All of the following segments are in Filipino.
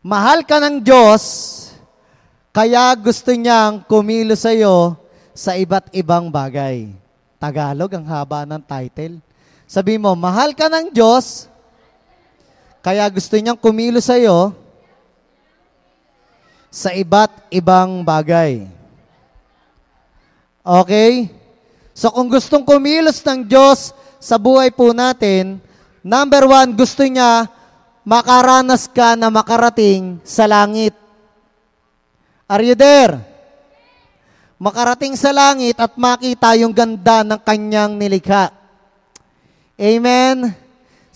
Mahal ka ng Diyos, kaya gusto niyang kumilos sa'yo sa iba't ibang bagay. Tagalog, ang haba ng title. Sabi mo, mahal ka ng Diyos, kaya gusto niyang kumilos sa'yo sa iba't ibang bagay. Okay? So kung gustong kumilos ng Diyos sa buhay po natin, number one, gusto niya makaranas ka na makarating sa langit. Are you there? Makarating sa langit at makita yung ganda ng kanyang nilikha. Amen?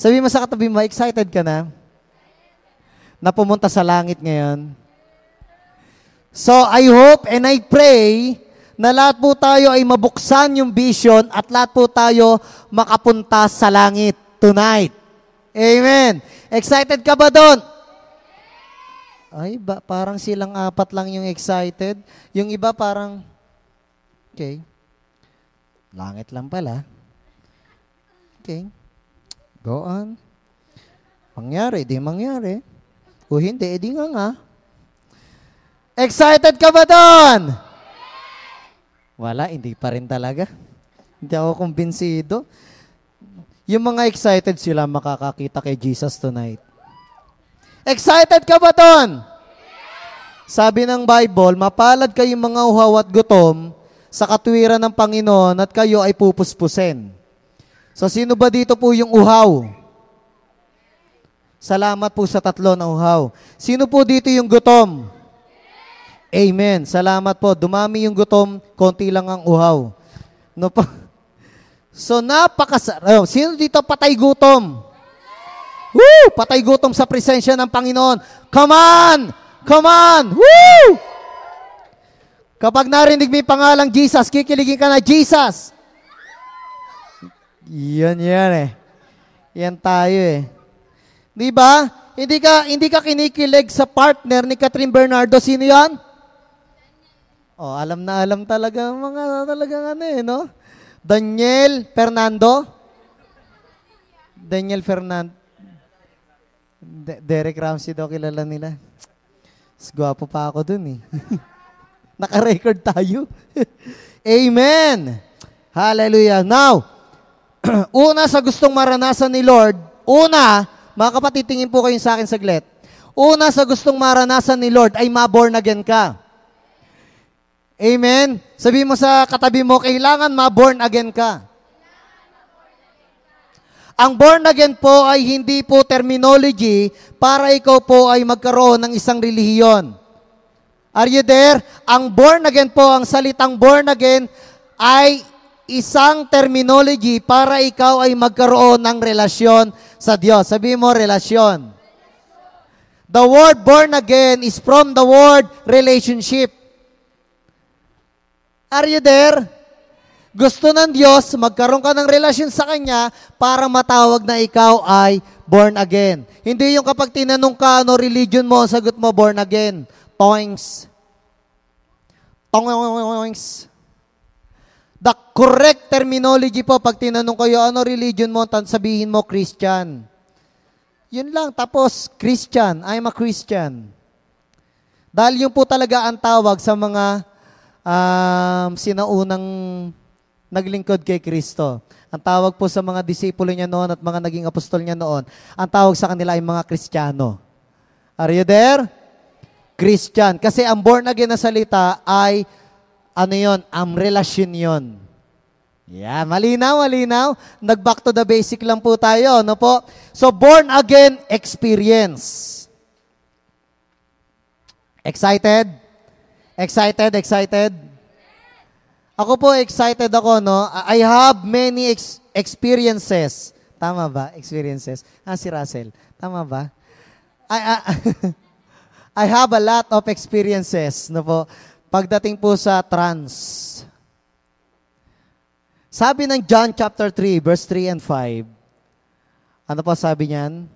Sabi mo sa katabi mo, excited ka na? Na pumunta sa langit ngayon? So, I hope and I pray na lahat po tayo ay mabuksan yung vision at lahat po tayo makapunta sa langit tonight. Amen. Excited ka ba doon? Ay, parang silang apat lang yung excited. Yung iba parang, okay, langit lang pala. Okay, go on. Mangyari, di mangyari. O hindi, di nga. Excited ka ba doon? Wala, hindi pa rin talaga. Hindi ako kumbinsido. Yung mga excited sila makakakita kay Jesus tonight. Excited ka ba doon? Sabi ng Bible, mapalad kayong mga uhaw at gutom sa katwiran ng Panginoon at kayo ay pupuspusin. So sino ba dito po yung uhaw? Salamat po sa tatlo na uhaw. Sino po dito yung gutom? Amen. Salamat po. Dumami yung gutom, konti lang ang uhaw. No pa? So, napakasarap. Sino dito patay gutom? Woo! Patay gutom sa presensya ng Panginoon. Come on! Come on! Woo! Kapag narinig mo yung pangalang Jesus, kikiligin ka na, Jesus! Yan eh. Yan tayo eh. Di ba? Hindi ka kinikilig sa partner ni Catherine Bernardo. Sino yan? Oh, alam na alam talaga mga talagang ano eh, no? Daniel Fernando? Daniel Fernando. Derek Ramsey daw kilala nila. Gwapo pa ako dun eh. Naka-record tayo. Amen. Hallelujah. Now, una sa gustong maranasan ni Lord, mga kapatid, tingin po kayo sa akin saglit. Una sa gustong maranasan ni Lord ay ma-born again ka. Amen? Sabi mo sa katabi mo, kailangan ma-born again ka. Ang born again po ay hindi po terminology para ikaw po ay magkaroon ng isang relihiyon. Are you there? Ang born again po, ang salitang born again ay isang terminology para ikaw ay magkaroon ng relasyon sa Diyos. Sabi mo, relasyon. The word born again is from the word relationship. Are you there? Gusto ng Diyos, magkaroon ka ng relasyon sa Kanya para matawag na ikaw ay born again. Hindi yung kapag tinanong ka, ano religion mo, sagot mo, born again. Toings. Toings. The correct terminology po, pag tinanong kayo, ano religion mo, sabihin mo, Christian. Yun lang, tapos, Christian. I'm a Christian. Dahil yun po talaga ang tawag sa mga sinaunang naglingkod kay Kristo. Ang tawag po sa mga disipulo niya noon at mga naging apostol niya noon, ang tawag sa kanila ay mga Kristiyano. Are you there? Christian. Kasi ang born again na salita ay, ano yun? Ang relasyon yun. Yeah, malinaw. Nag-back to the basic lang po tayo. No po? So, born again experience. Excited? Excited? Ako po, excited ako, no? I have many experiences. Tama ba? Experiences. Si Russell. Tama ba? I have a lot of experiences, no po? Pagdating po sa trans. Sabi ng John chapter 3, verse 3 and 5. Ano po sabi niyan?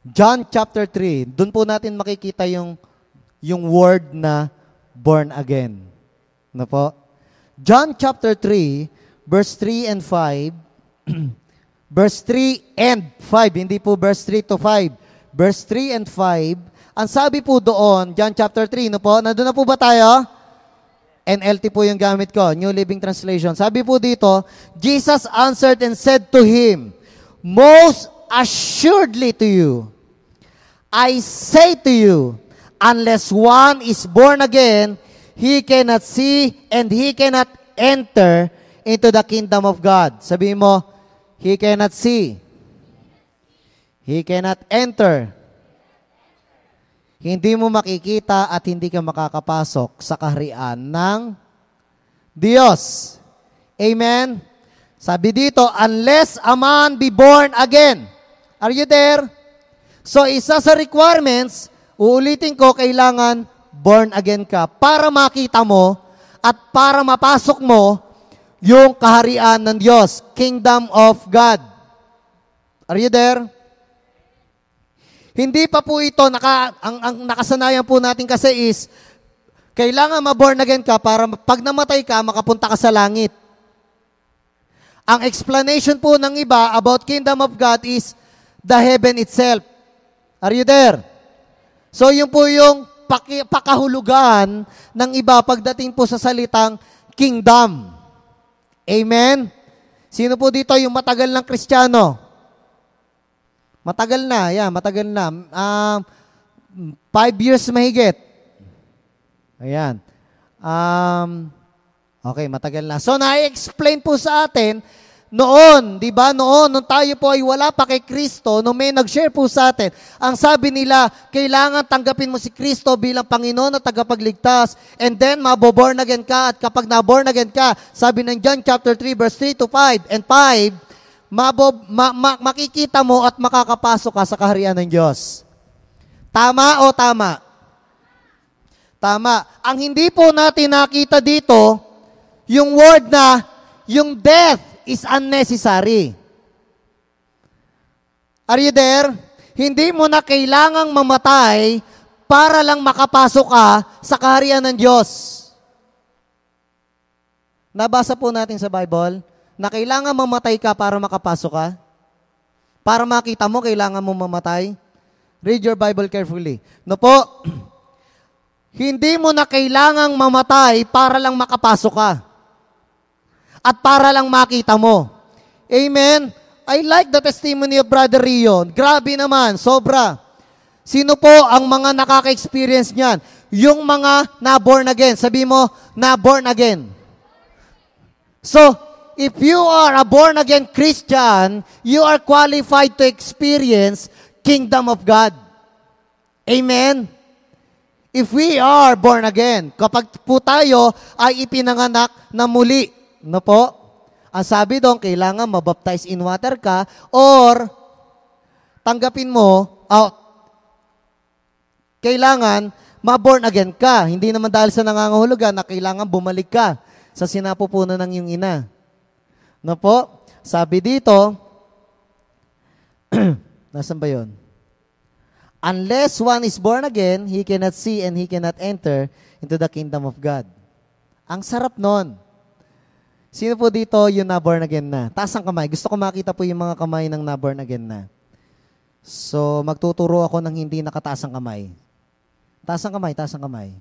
John chapter 3, doon po natin makikita yung word na born again. Ano po? John chapter 3, verse 3 and 5, verse 3 and 5. Hindi po verse 3 to 5. Verse 3 and 5. Ang sabi po doon, John chapter 3, no po? Nandun na po ba tayo? NLT po yung gamit ko, New Living Translation. Sabi po dito, Jesus answered and said to him, most assuredly to you, I say to you, unless one is born again, he cannot see and he cannot enter into the kingdom of God. Sabihin mo, he cannot see. He cannot enter. Hindi mo makikita at hindi ka makakapasok sa kaharian ng Diyos. Amen? Sabi dito, unless a man be born again. Are you there? So, isa sa requirements, uulitin ko, kailangan born again ka para makita mo at para mapasok mo yung kaharian ng Diyos, Kingdom of God. Are you there? Hindi pa po ito, ang nakasanayan po natin kasi is, kailangan ma-born again ka para pag namatay ka, makapunta ka sa langit. Ang explanation po ng iba about Kingdom of God is the heaven itself. Are you there? So yun po yung pakahulugan ng iba pagdating po sa salitang kingdom. Amen? Sino po dito yung matagal ng Kristiyano? Matagal na, matagal na. 5 years mahigit. Ayan. Okay, matagal na. So, na-explain po sa atin, noon, di ba? Noon, nung tayo po ay wala pa kay Kristo, nung may nag-share po sa atin, ang sabi nila, kailangan tanggapin mo si Kristo bilang Panginoon at tagapagligtas, and then maboborn again ka, at kapag naborn again ka, sabi ng John chapter 3, verse 3 to 5, and 5, makikita mo at makakapasok ka sa kaharian ng Diyos. Tama o tama? Tama. Ang hindi po natin nakita dito, yung word na, yung death is unnecessary. Are you there? Hindi mo na kailangang mamatay para lang makapasok ka sa kaharian ng Diyos. Nabasa po natin sa Bible na kailangan mamatay ka para makapasok ka? Para makita mo, kailangan mo mamatay? Read your Bible carefully. No po, hindi mo na kailangang mamatay para lang makapasok ka. At para lang makita mo. Amen? I like the testimony of Brother Rion. Grabe naman, sobra. Sino po ang mga nakaka-experience niyan? Yung mga na-born again. Sabi mo, na-born again. So, if you are a born-again Christian, you are qualified to experience Kingdom of God. Amen? If we are born again, kapag po tayo ay ipinanganak na muli, no po? Ang sabi doon, kailangan mabaptize in water ka or tanggapin mo, kailangan ma-born again ka. Hindi naman dahil sa nangangahulugan na kailangan bumalik ka sa sinapupunan ng iyong ina. No po? Sabi dito, nasan ba yun? Unless one is born again, he cannot see and he cannot enter into the kingdom of God. Ang sarap nun. Sino po dito yung na-born again na? Taas ang kamay. Gusto ko makita po yung mga kamay ng na-born again na. So, magtuturo ako ng hindi nakataas ang kamay. Taas ang kamay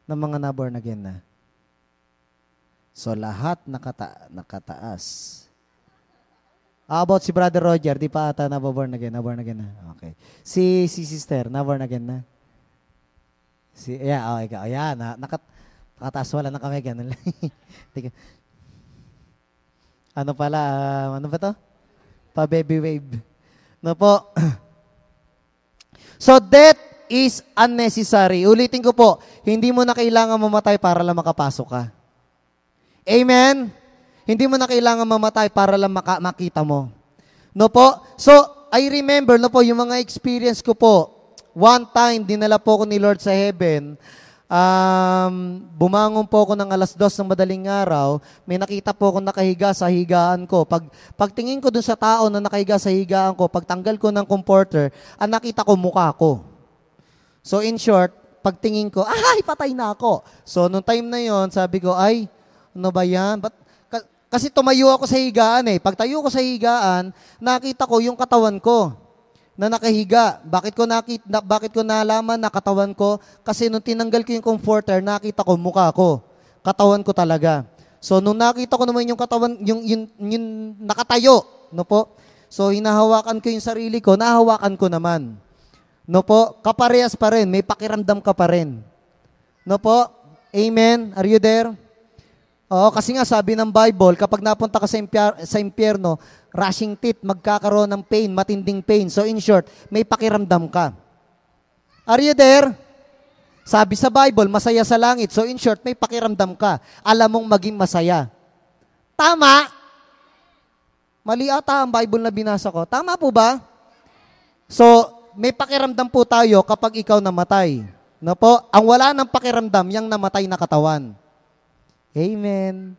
ng mga na-born again na. So, lahat nakataas. How about si Brother Roger? Di pa ata na-born again na. Okay. Si sister, na-born again na? Okay. Ayan, nakataas wala ng kamay. Ganun lang. Ano pala, ano ba to? Pa-baby wave. No po. So, death is unnecessary. Ulitin ko po, hindi mo na kailangan mamatay para lang makapasok ka. Amen? Hindi mo na kailangan mamatay para lang makita mo. No po? So, I remember, no po, yung mga experience ko po, one time, dinala po ko ni Lord sa heaven, bumangon po ako ng 2:00 ng madaling araw, may nakita po ako nakahiga sa higaan ko. Pagtingin ko dun sa tao na nakahiga sa higaan ko, pagtanggal ko ng comforter, ang nakita ko mukha ko. So in short, pagtingin ko, patay na ako. So nung time na yon, sabi ko, ano ba yan? Kasi tumayo ako sa higaan eh. Pag tayo ko sa higaan, nakita ko yung katawan ko na nakahiga. Bakit ko nalaman na katawan ko? Kasi nung tinanggal ko yung comforter, nakita ko mukha ko. Katawan ko talaga. So nung nakita ko naman yung katawan, yung nakatayo, no po? So hinahawakan ko yung sarili ko, nahawakan ko naman. No po? Kaparehas pa rin, may pakiramdam ka pa rin. No po? Amen? Are you there? Oo, kasi nga sabi ng Bible, kapag napunta ka sa impyerno, rushing teeth, magkakaroon ng pain, matinding pain. So in short, may pakiramdam ka. Are you there? Sabi sa Bible, masaya sa langit. So in short, may pakiramdam ka. Alam mong maging masaya. Tama? Mali ata ang Bible na binasa ko. Tama po ba? So, may pakiramdam po tayo kapag ikaw namatay. No po? Ang wala ng pakiramdam, yung namatay na katawan. Amen.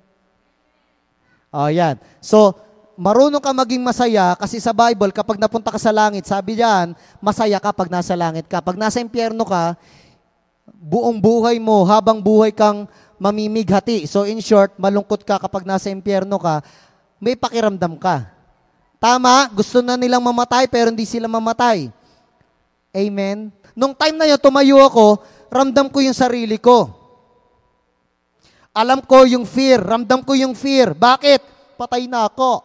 O, yan. So, marunong ka maging masaya kasi sa Bible, kapag napunta ka sa langit, sabi diyan, masaya ka pag nasa langit ka. Pag nasa impyerno ka, buong buhay mo, habang buhay kang mamimighati. So, in short, malungkot ka kapag nasa impyerno ka, may pakiramdam ka. Tama? Gusto na nilang mamatay pero hindi sila mamatay. Amen? Nung time na yun, tumayo ako, ramdam ko yung sarili ko. Alam ko yung fear. Ramdam ko yung fear. Bakit? Patay na ako.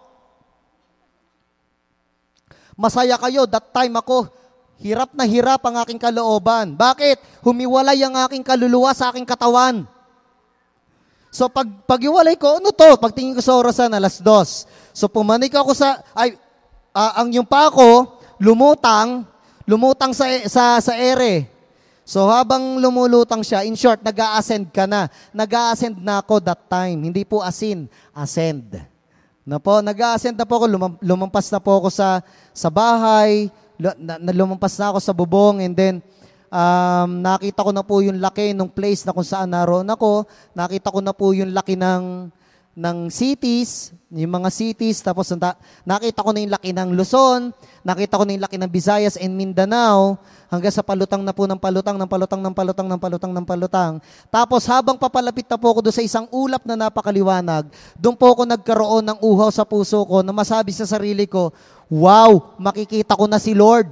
Masaya kayo. That time ako, hirap na hirap ang aking kalooban. Bakit? Humiwalay ang aking kaluluwa sa aking katawan. So pag-iwalay ko, ano to? Pagtingin ko sa orasan, 2:00. So pumanik ako ang yung pa ako, lumutang sa ere. So habang lumulutang siya, in short, nag-a-ascend ka na. Nag-a-ascend na ako that time. Hindi po ascend, ascend. Na po, nag-a-ascend na po ako, lumampas na po ako sa bahay, lumampas na ako sa bubong, and then nakita ko na po yung laki ng place na kung saan naroon ako. Nakita ko na po yung laki ng cities, yung mga cities, tapos nakita ko na yung laki ng Luzon, nakita ko na yung laki ng Visayas and Mindanao, hanggang sa palutang na po ng palutang. Tapos habang papalapit na po ako doon sa isang ulap na napakaliwanag, doon po ako nagkaroon ng uhaw sa puso ko na masabi sa sarili ko, wow, makikita ko na si Lord.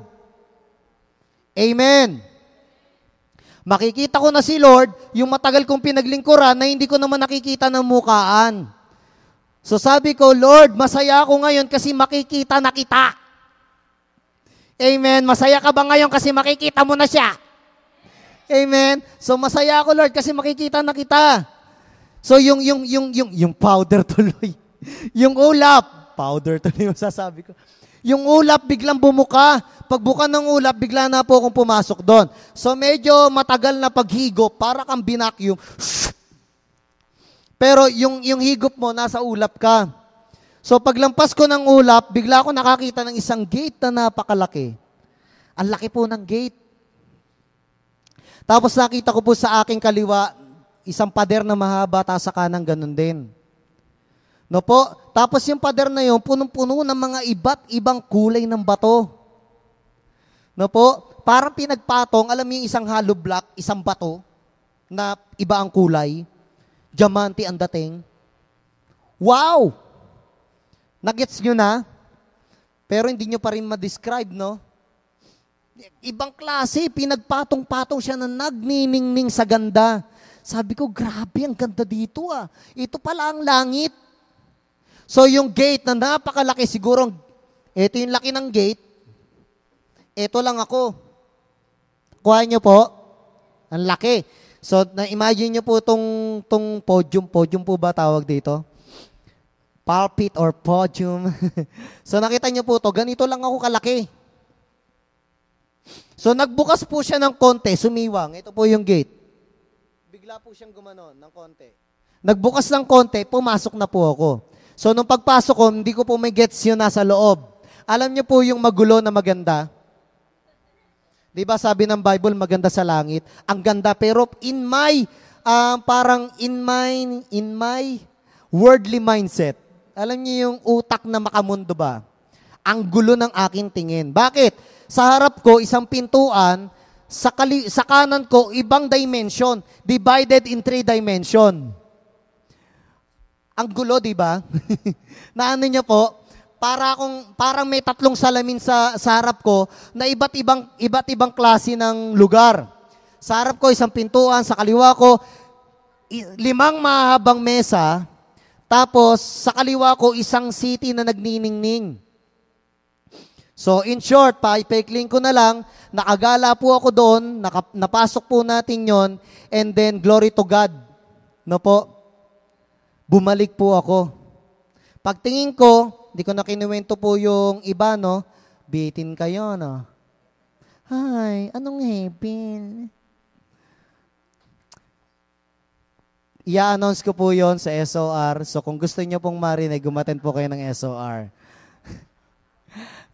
Amen. Makikita ko na si Lord, yung matagal kong pinaglingkuran na hindi ko naman nakikita ng mukaan. So sabi ko, Lord, masaya ako ngayon kasi makikita na kita. Amen. Masaya ka ba ngayon kasi makikita mo na siya? Amen. So masaya ako, Lord, kasi makikita na kita. So yung powder tuloy. Yung ulap, powder tuloy yung sasabi ko. Yung ulap biglang bumuka. Pagbuka ng ulap, bigla na po akong pumasok doon. So medyo matagal na paghigop, para kang binakyum. Pero yung higop mo, nasa ulap ka. So paglampas ko ng ulap, bigla ako nakakita ng isang gate na napakalaki. Ang laki po ng gate. Tapos nakita ko po sa aking kaliwa, isang pader na mahaba, sa kanang ganun din. No po? Tapos yung pader na yun, punong-puno ng mga iba't ibang kulay ng bato. No po? Parang pinagpatong, alam niyo yung isang hollow block, isang bato, na iba ang kulay. Diamante ang dating. Wow! Nagets nyo na? Pero hindi nyo pa rin ma-describe, no? Ibang klase, pinagpatong-patong siya na nagniningning sa ganda. Sabi ko, grabe, ang ganda dito ah. Ito pala ang langit. So yung gate na napakalaki, siguro, ito yung laki ng gate, ito lang ako. Kuha nyo po, ang laki. So na-imagine nyo po tong podium. Podium po ba tawag dito? Pulpit or podium. So nakita nyo po to, ganito lang ako kalaki. So nagbukas po siya ng konti, sumiwang. Ito po yung gate. Bigla po siyang gumanon ng konti. Nagbukas ng konti, pumasok na po ako. So nung pagpasok ko, hindi ko po may gets yun nasa loob. Alam niyo po yung magulo na maganda? Di ba sabi ng Bible, maganda sa langit? Ang ganda, pero in my worldly mindset, alam niyo yung utak na makamundo ba? Ang gulo ng aking tingin. Bakit? Sa harap ko, isang pintuan, sa kanan ko, ibang dimension, divided in 3 dimension. ang gulo, di ba? Na ano niya po, parang may tatlong salamin sa harap ko na iba't ibang klase ng lugar. Sa harap ko, isang pintuan, sa kaliwa ko, 5 mahabang mesa, tapos sa kaliwa ko, isang city na nagniningning. So in short, paipekling ko na lang, nakagala po ako doon, napasok po natin yon, and then glory to God. No po? Bumalik po ako. Pagtingin ko, hindi ko na kinuwento po yung iba, no? Bitin kayo, no? Hi, anong heaven? I-announce ko po yon sa SOR. So kung gusto niyo pong marinig, gumaten po kayo ng SOR.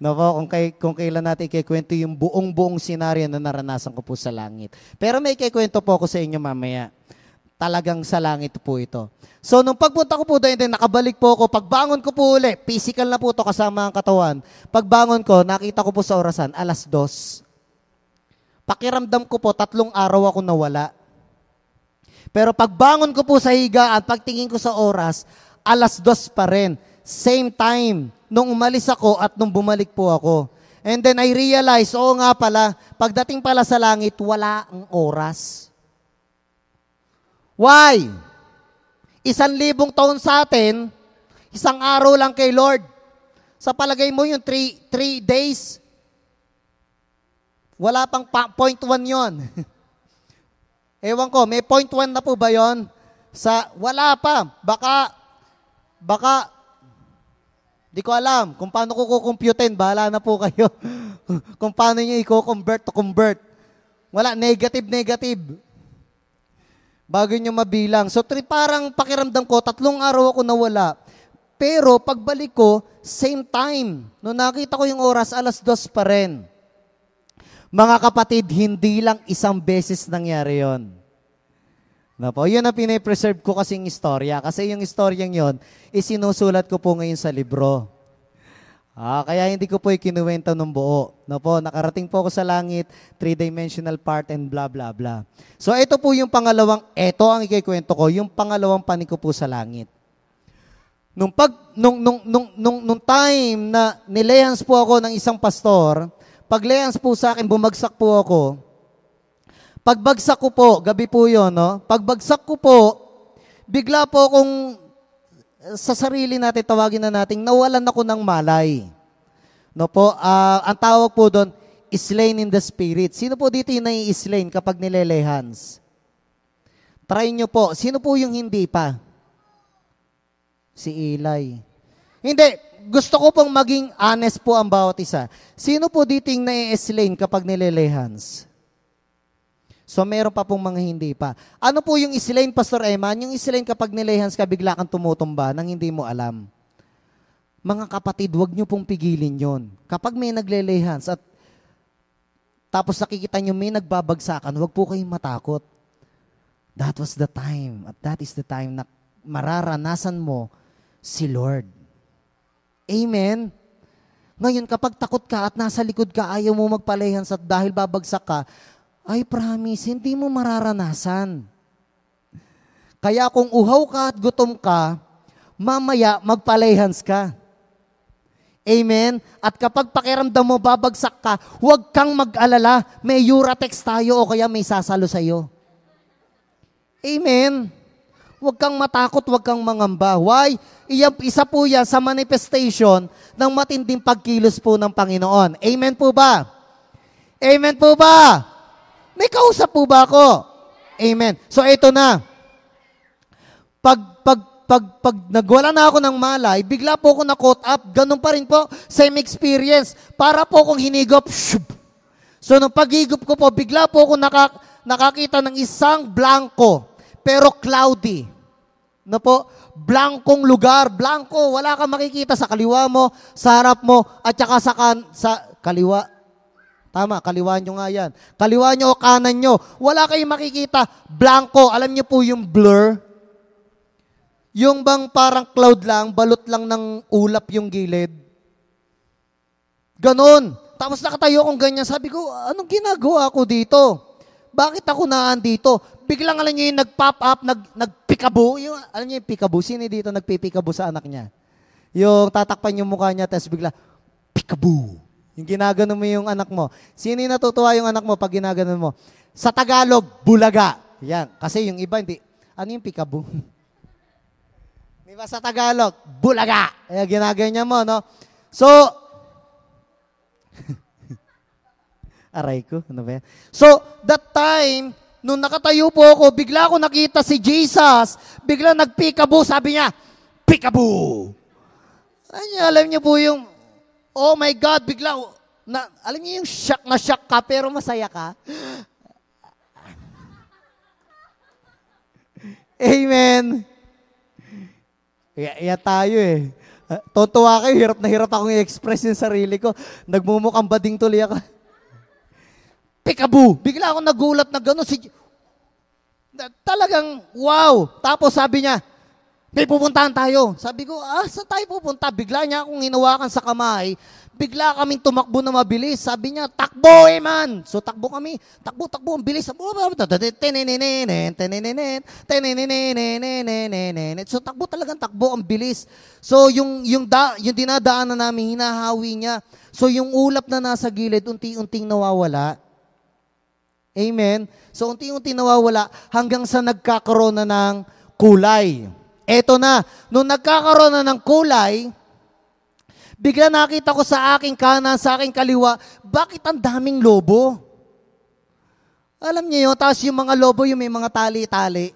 No po, kung kailan natin ikikwento yung buong senaryo na naranasan ko po sa langit. Pero may ikikwento po ako sa inyo mamaya. Talagang sa langit po ito. So, nung pagpunta ko po doon, then nakabalik po ako. Pagbangon ko po uli, physical na po ito kasama ang katawan. Pagbangon ko, nakita ko po sa orasan, 2:00. Pakiramdam ko po, 3 araw ako nawala. Pero pagbangon ko po sa higaan, pagtingin ko sa oras, 2:00 pa rin. Same time, nung umalis ako at nung bumalik po ako. And then I realized, oo nga pala, pagdating pala sa langit, wala ang oras. Why? 1,000 taon sa atin, 1 araw lang kay Lord. Sa palagay mo yung 3 days, wala pang 0.1 yon. Ewan ko, may 0.1 na po ba yon? Wala pa. Baka, di ko alam kung paano ko kukumputin. Bahala na po kayo. Kung paano nyo i-convert to convert. Wala, negative. Bago nyo mabilang. So, parang pakiramdam ko, 3 araw ako nawala. Pero, pagbalik ko, same time. Nung nakita ko yung oras, 2:00 pa rin. Mga kapatid, hindi lang isang beses nangyari yon. Na po, yun ang pinipreserve ko kasing istorya. Kasi yung istoryang yon, isinusulat ko po ngayon sa libro. Kaya hindi ko po ikinuwento ng buo. No po, nakarating po ako sa langit, 3-dimensional part and blah, blah, blah. So, ito po yung ito ang ikikwento ko, yung pangalawang panig ko po sa langit. Nung time na nilehans po ako ng isang pastor, paglehans po sa akin, bumagsak po ako. Pagbagsak ko po, gabi po yun, no? Pagbagsak ko po, bigla po akong sa sarili natin, tawagin na natin, nawalan ako ng malay. No po, ang tawag po doon, slain in the spirit. Sino po dito yung nai-slain kapag nilelehans? Try nyo po. Sino po yung hindi pa? Si Eli. Hindi, gusto ko pong maging honest po ang bawat isa. Sino po dito yung nai-slain kapag nilelehans? So, meron pa pong mga hindi pa. Ano po yung islain, Pastor Eman? Yung islain kapag nilehans ka, bigla kang tumutumba nang hindi mo alam. Mga kapatid, wag nyo pong pigilin yon. Kapag may naglelehans at tapos nakikita nyo may nagbabagsakan, wag po kayong matakot. That was the time. At that is the time na mararanasan mo si Lord. Amen? Ngayon, kapag takot ka at nasa likod ka, ayaw mo magpalehans at dahil babagsak ka, I promise, hindi mo mararanasan. Kaya kung uhaw ka at gutom ka, mamaya magpalehans ka. Amen? At kapag pakiramdam mo babagsak ka, huwag kang mag-alala. May Uratex tayo o kaya may sasalo sa'yo. Amen? Huwag kang matakot, huwag kang mangamba. Why? Isa po yan sa manifestation ng matinding pagkilos po ng Panginoon. Amen po ba? Amen po ba? May kausap po ba ako? Amen. So, ito na. Pag nagwala na ako ng malay, bigla po ako na-caught up. Ganun pa rin po, same experience. Para po akong hinigop. So, nung paghigop ko po, bigla po ako nakakita ng isang blanco, pero cloudy. No po? Blankong lugar. Blanco. Wala kang makikita sa kaliwa mo, sa harap mo, at saka sa kaliwa. Tama, kaliwa nyo nga yan. Kaliwa nyo o kanan nyo. Wala kayong makikita. Blanco. Alam nyo po yung blur? Yung bang parang cloud lang, balot lang ng ulap yung gilid. Ganon. Tapos nakatayo akong ganyan. Sabi ko, anong ginagawa ko dito? bakit ako naandito? Biglang alam niyo yung nag-pop up, nag-peekaboo. Yung, alam niyo yung peekaboo? Sino dito nagpipikaboo sa anak niya? Yung tatakpan yung mukha niya, tapos bigla, peekaboo. Yung ginaganon mo yung anak mo. Sino yung natutuwa yung anak mo pag ginaganon mo? Sa Tagalog, bulaga. Yan. Kasi yung iba, hindi. Ano yung peekaboo? Di ba sa Tagalog, bulaga. Ginaganyan mo, no? So, aray ko, ano ba yan? So, that time, nung nakatayo po ako, bigla ako nakita si Jesus, bigla nag-peekaboo, sabi niya, peekaboo! Alam niyo po yung, oh my God, bigla, alam niyo yung shock na shock ka, pero masaya ka? Amen! Iya tayo eh. Tontuwa kayo, hirap na hirap akong i-express yung sarili ko. Nagmumukhang bading tuloy ako. Peekaboo! Bigla ako nagulat na gano'n. Talagang, wow! Tapos sabi niya, may pupuntahan tayo. Sabi ko, saan tayo pupunta? Bigla niya akong hinawakan sa kamay. Bigla kaming tumakbo na mabilis. Sabi niya, takbo man. So takbo kami. Takbo, ang bilis. So takbo talagang takbo, ang bilis. So yung dinadaanan namin, hinahawi niya. So yung ulap na nasa gilid, unti-unting nawawala. Amen? So unti-unti nawawala hanggang sa nagkakaroon na ng kulay. Eto na, nung nagkakaroon na ng kulay, bigla nakita ko sa aking kanan, sa aking kaliwa, bakit ang daming lobo? Alam niyo yun, tapos yung mga lobo, yung may mga tali-tali.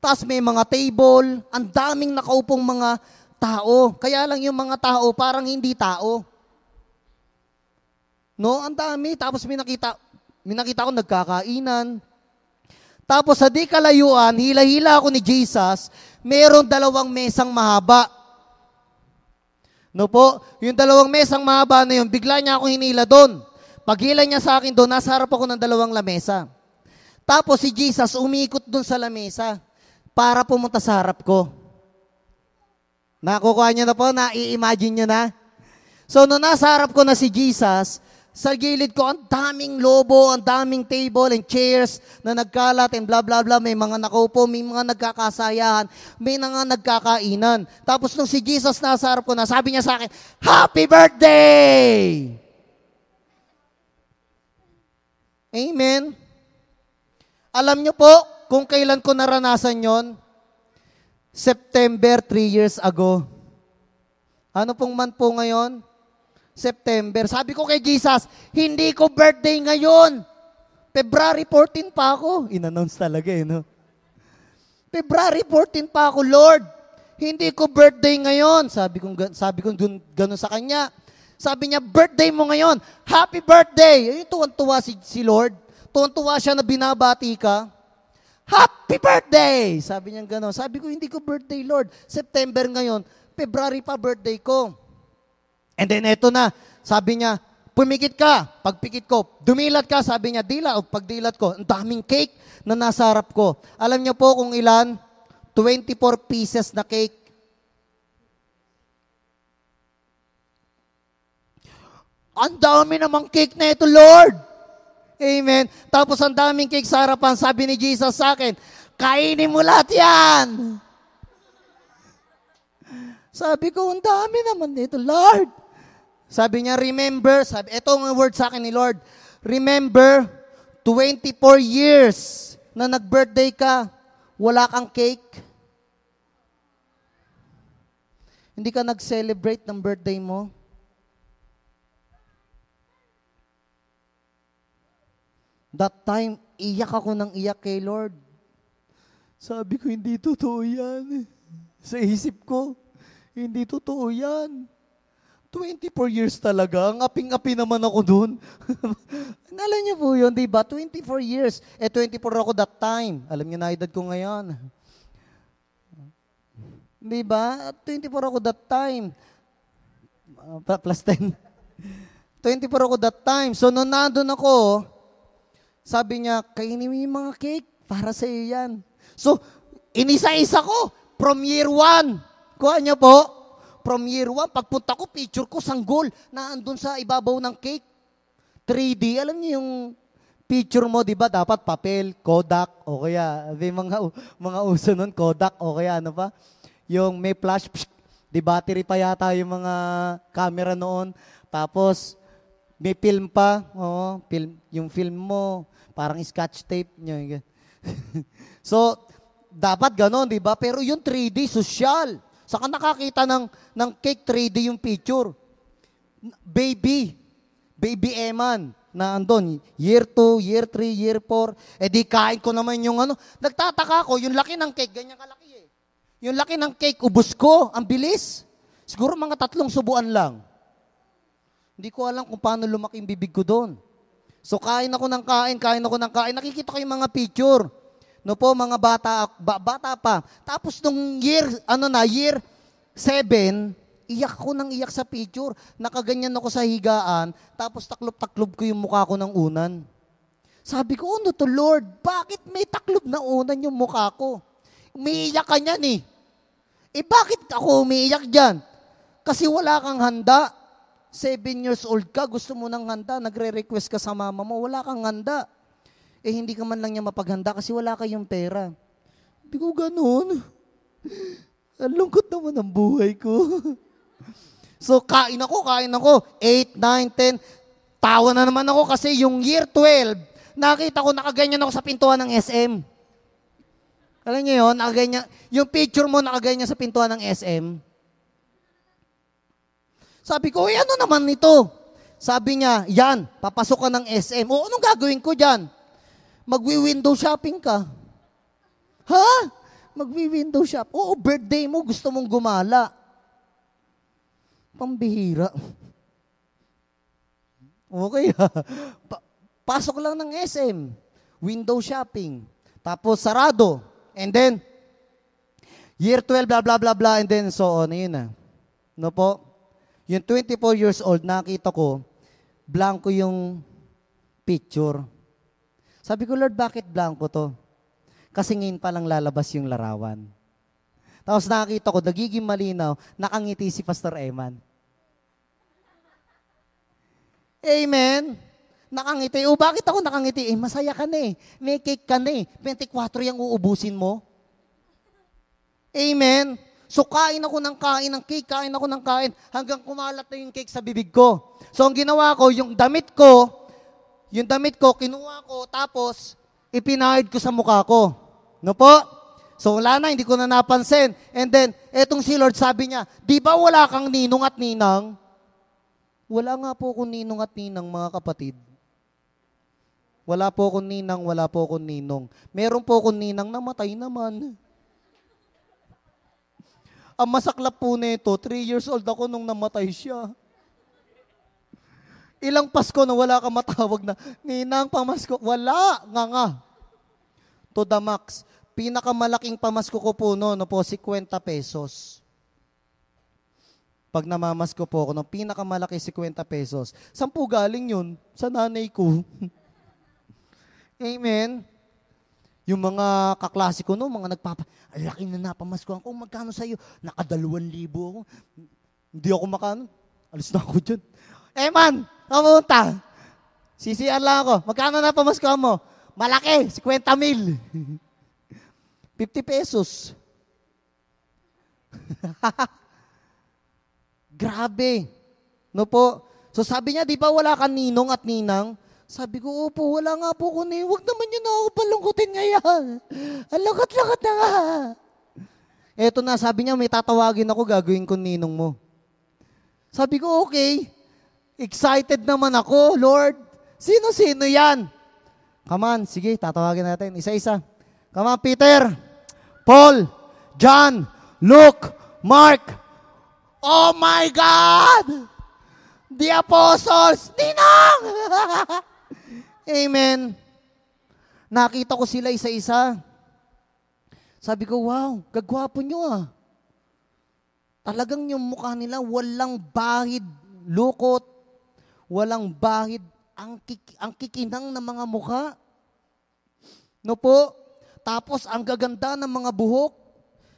Tapos may mga table, ang daming nakaupong mga tao. Kaya lang yung mga tao, parang hindi tao. No, ang dami. Tapos may nakita ko nagkakainan. Tapos sa di kalayuan, hila-hila ako ni Jesus, mayroon 2 mesang mahaba. No po, yung 2 mesang mahaba na yun, bigla niya ako hinila doon. Paghila niya sa akin doon, nasa harap ako ng 2 lamesa. Tapos si Jesus umikot doon sa lamesa para pumunta sa harap ko. Nakukuha niyo na po, na-i-imagine niyo na. So nung nasa harap ko na si Jesus, sa gilid ko, ang daming lobo, ang daming table and chairs na nagkalat and blah, blah, blah. May mga nakaupo, may mga nagkakasayahan, may mga nagkakainan. Tapos nung si Jesus nasa harap ko na, sabi niya sa akin, Happy birthday! Amen? Alam niyo po kung kailan ko naranasan yon? September 3 years ago. Ano pong month po ngayon? September. Sabi ko kay Jesus, hindi ko birthday ngayon. February 14 pa ako. In-announce talaga no? February 14 pa ako, Lord. Hindi ko birthday ngayon. Sabi ko gano'n sa kanya. Sabi niya, birthday mo ngayon. Happy birthday. Ayun, tuwan-tuwa si Lord. Tuwan-tuwa siya na binabati ka. Happy birthday! Sabi niya gano'n. Sabi ko, hindi ko birthday, Lord. September ngayon. February pa birthday ko. And then eto na, sabi niya, pumikit ka. Pagpikit ko, dumilat ka, sabi niya, dila. O pagdilat ko, ang daming cake na nasa harap ko. Alam niyo po kung ilan? 24 pieces na cake. Ang dami namang cake na ito, Lord. Amen. Tapos ang daming cake sa harapan, sabi ni Jesus sa akin, kainin mo lahat yan. Sabi ko, ang dami naman nito, Lord. Sabi niya, remember, ito ang word sa akin ni Lord, remember, 24 years na nag-birthday ka, wala kang cake. Hindi ka nag-celebrate ng birthday mo. That time, iyak ako ng iyak kay Lord. Sabi ko, hindi totoo yan. Sa isip ko, hindi totoo yan. 24 years talaga. Ang aping-api naman ako doon. Alam niyo po yun, di ba? 24 years. 24 ako that time. Alam niyo na edad ko ngayon. Di ba? 24 ako that time. Plus 10. 24 ako that time. So, nung nandun ako, sabi niya, kainin mo yung mga cake. Para sa iyo yan. So, inisa-isa ko. From year 1. Kuha niyo po. From year 1, pagpunta ko, picture ko, sanggol, na andun sa ibabaw ng cake. 3D, alam niyo yung picture mo, di ba, dapat papel, Kodak, o kaya, may mga uso nun, Kodak, o kaya ano pa, yung may flash, di battery pa yata yung mga camera noon. Tapos, may film pa, yung film mo, parang scotch tape nyo. So, dapat ganon, di ba? Pero yung 3D, social. Saka nakakita ng cake 3D yung picture. Baby Eman, na andon, year 2, year 3, year 4, di kain ko naman yung ano. Nagtataka ko, yung laki ng cake, ganyan kalaki eh. Yung laki ng cake, ubos ko, ang bilis. Siguro mga 3 subuan lang. Hindi ko alam kung paano lumaki yung bibig ko doon. So kain ako ng kain. Nakikita ko yung mga picture. No po, mga bata pa. Tapos nung year 7, iyak ko nang iyak sa picture. Nakaganyan ako sa higaan, tapos taklob-taklob ko yung mukha ko ng unan. Sabi ko, ano to Lord? Bakit may taklob na unan yung mukha ko? Umiiyak ka niyan eh. Bakit ako umiiyak dyan? Kasi wala kang handa. 7 years old ka, gusto mo ng handa, nagre-request ka sa mama mo, wala kang handa. Hindi ka man lang niya mapaghanda kasi wala kayong pera. Sabi ko, ganun. Ang lungkot naman ang buhay ko. So, kain ako. 8, 9, 10. Tawa na naman ako kasi yung year 12, nakita ko nakaganyan ako sa pintuan ng SM. Alam niyo yun, nakaganyan, yung picture mo nakaganyan sa pintuan ng SM. Sabi ko, ano naman nito? Sabi niya, yan, papasok ka ng SM. Anong gagawin ko dyan? Magwi-window shopping ka. Ha? Magwi-window shop? Birthday mo, gusto mong gumala. Pambihira. Okay ha. Pasok lang ng SM. Window shopping. Tapos sarado. And then, year 12, blah, blah, blah, blah, and then so on. Yun na. No po? Yung 24 years old, nakita ko, blanco yung picture. Sabi ko, Lord, bakit blanco to? Kasi ngayon pa lang lalabas yung larawan. Tapos nakita ko, nagiging malinaw, nakangiti si Pastor Eman. Amen? Nakangiti. Bakit ako nakangiti? Masaya ka na eh. May cake ka na eh. 24 yung uubusin mo. Amen? So kain ako ng cake, hanggang kumalat na yung cake sa bibig ko. So ang ginawa ko, yung damit ko, kinuha ko, tapos ipinahid ko sa mukha ko. No po? So wala na, hindi ko na napansin. And then, etong si Lord sabi niya, di ba wala kang ninong at ninang? Wala nga po akong ninong at ninang, mga kapatid. Wala po akong ninang, wala po akong ninong. Meron po akong ninang, namatay naman. Ang masaklap po nito, 3 years old ako nung namatay siya. Ilang Pasko na wala ka matawag na, ninang pamasko. Wala, nga. To the max. Pinakamalaking pamasko ko po no po, 50 pesos. Pag namamasko po ako, no, pinakamalaki 50 pesos. Saan po galing yun? Sa nanay ko. Amen. Yung mga kaklase ko, no, mga ang laki na napamaskohan ko, magkano sa'yo? Naka 2,000 ako. Hindi ako makano. Alis na ako dyan. Man, kamunta. CCR lang ako. Magkano napamaskohan mo? Malaki, 50,000. 50 pesos. Grabe. No po? So sabi niya, di ba wala kang ninong at ninang? Sabi ko, opo, wala nga po ko ni. Huwag naman yun ako palungkutin ngayon. Ang lungkot-lungkot na nga. Eto na, sabi niya, may tatawagin ako, gagawin ko ninong mo. Sabi ko, okay. Excited naman ako, Lord. Sino-sino yan? Come on, sige, tatawagin natin. Isa-isa. Come on, Peter, Paul, John, Luke, Mark. Oh my God! The apostles! Ninong! Amen. Nakita ko sila isa-isa. Sabi ko, wow, gagwapo nyo ah. Talagang yung mukha nila, walang bahid, lukot, walang bahid, ang kikinang ng mga mukha. No po? Tapos, ang gaganda ng mga buhok.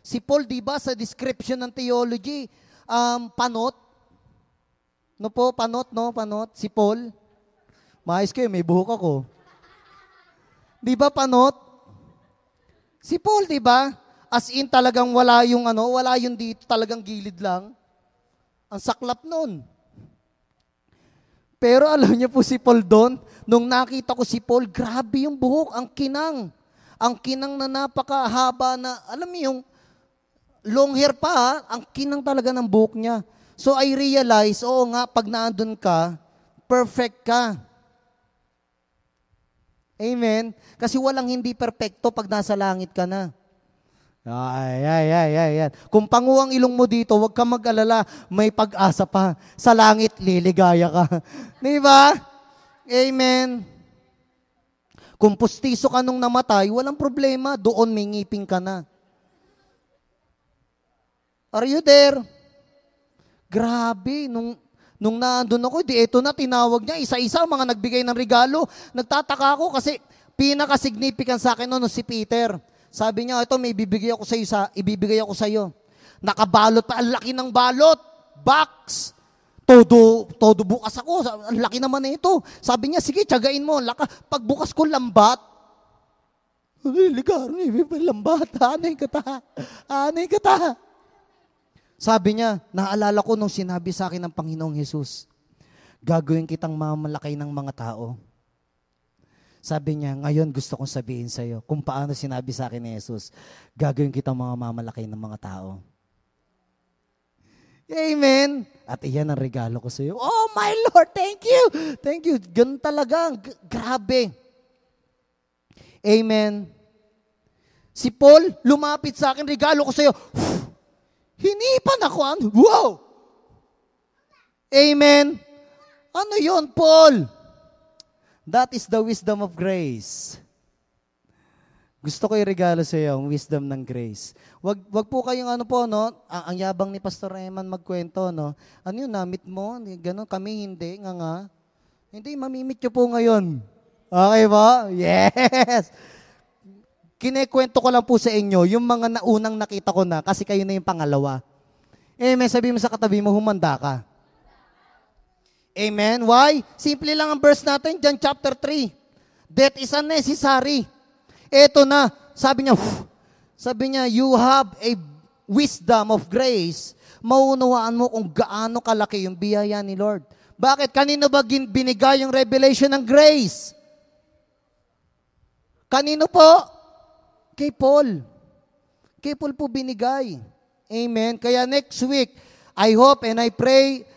Si Paul, di ba, sa description ng theology, panot. No po, panot, no? Panot. Si Paul. Maayos kayo, may buhok ako. Di ba panot? Si Paul, di ba? As in talagang wala yung wala yung dito, talagang gilid lang. Ang saklap nun. Pero alam niyo po si Paul doon, nung nakita ko si Paul, grabe yung buhok, ang kinang. Ang kinang na napakahaba na, alam mo yung long hair pa, ha? Ang kinang talaga ng buhok niya. So I realize, oo nga, pag naandun ka, perfect ka. Amen? Kasi walang hindi perfecto pag nasa langit ka na. Ay. Kung pangu ang ilong mo dito, huwag ka mag-alala, may pag-asa pa. Sa langit, liligaya ka. Di ba? Amen. Kung pustiso ka nung namatay, walang problema, doon may ngipin ka na. Are you there? Grabe, nung naandun ako, eto na, tinawag niya, isa-isa mga nagbigay ng regalo. Nagtataka ako kasi pinaka-significant sa akin noon si Peter. Sabi niya, ito may ibibigay ako sa iyo. Nakabalot pa, ang laki ng balot, box. Todo bukas ako, ang laki naman na ito. Sabi niya, sige, tiyagain mo. Pagbukas ko, lambat. Ligar, lambat, anay ka ta. Sabi niya, naalala ko nung sinabi sa akin ng Panginoong Jesus, gagawin kitang mamalaki ng mga tao. Sabi niya, ngayon gusto kong sabihin sa iyo kung paano sinabi sa akin ni Jesus, gagawin kitang mga mamalaki ng mga tao. Amen. At iyan ang regalo ko sa iyo. Oh my Lord, thank you. Thank you. Ganun talaga. Grabe. Amen. Si Paul, lumapit sa akin, regalo ko sa iyo. Hinipan ako. Wow! Amen. Ano yon, Paul? That is the wisdom of grace. Gusto ko i-regalo sa iyo ang wisdom ng grace. Wag po kayong ang yabang ni Pastor Eman magkwento, no? Ano yun, namit mo? Ganon, kami hindi, nga. Hindi, mamimit nyo po ngayon. Okay ba? Yes! Kinekwento ko lang po sa inyo, yung mga naunang nakita ko na, kasi kayo na yung pangalawa. Amen, sabi mo sa katabi mo, humanda ka. Amen. Why? Simple lang ang verse natin, John chapter 3. Death is unnecessary. Eto na, sabi niya, you have a wisdom of grace. Maunawaan mo kung gaano kalaki yung biyaya ni Lord. Bakit? Kanino ba binigay yung revelation ng grace? Kanino po? Kay Paul. Kay Paul po binigay. Amen. Kaya next week, I hope and I pray,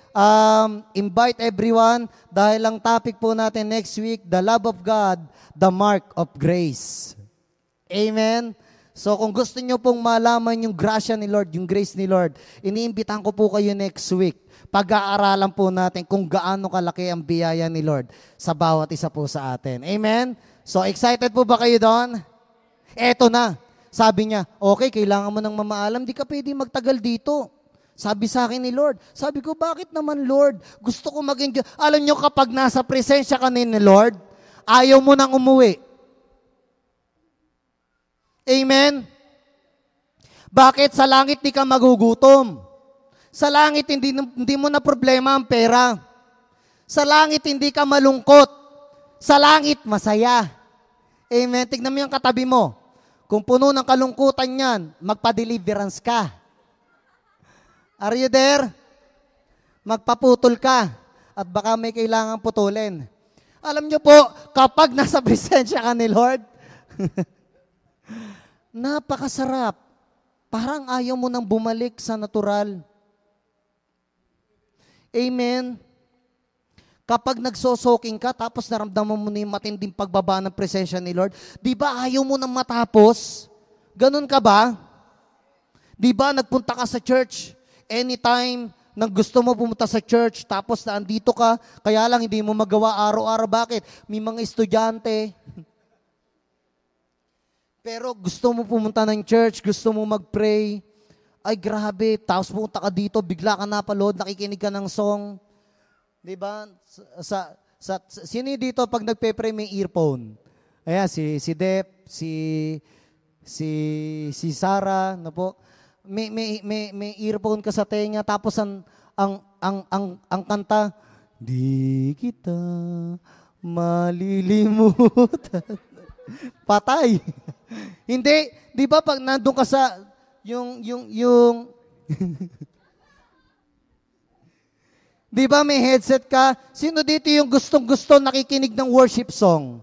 invite everyone dahil ang topic po natin next week, the love of God, the mark of grace. Amen. So kung gusto nyo pong malaman yung grasya ni Lord, yung grace ni Lord, iniimbitahan ko po kayo next week. Pag-aaralan po natin kung gaano kalaki ang biyaya ni Lord sa bawat isa po sa atin. Amen. So excited po ba kayo doon? Eto na. Sabi niya, okay, kailangan mo nang mamaalam, di ka pwede magtagal dito. Sabi sa akin ni Lord. Sabi ko, bakit naman Lord? Gusto ko maging, alam nyo kapag nasa presensya ka ni Lord, ayaw mo nang umuwi. Amen? Bakit? Sa langit di ka magugutom. Sa langit hindi mo na problema ang pera. Sa langit hindi ka malungkot. Sa langit masaya. Amen? Tignan mo yung katabi mo. Kung puno ng kalungkutan yan, magpa-deliverance ka. Are you there? Magpaputol ka at baka may kailangan putulin. Alam nyo po, kapag nasa presensya ka ni Lord, napakasarap. Parang ayaw mo nang bumalik sa natural. Amen. Kapag nagsosoking ka, tapos naramdaman mo na yung matinding pagbaba ng presensya ni Lord, di ba ayaw mo nang matapos? Ganun ka ba? Di ba nagpunta ka sa church, anytime nang gusto mo pumunta sa church, tapos naandito ka, kaya lang hindi mo magawa araw-araw. Bakit? May mga estudyante. Pero gusto mo pumunta ng church, gusto mo mag-pray, ay grabe, tapos pumunta ka dito, bigla ka napalood, nakikinig ka ng song. Di ba? Sino dito pag nagpe-pray may earphone? Ayan, si Dep, si Sarah, na po. May earphone ka sa tenga, tapos ang kanta, di kita malilimutan. Patay. Hindi, di ba pag nandun ka sa, yung, di ba may headset ka? Sino dito yung gustong-gusto nakikinig ng worship song?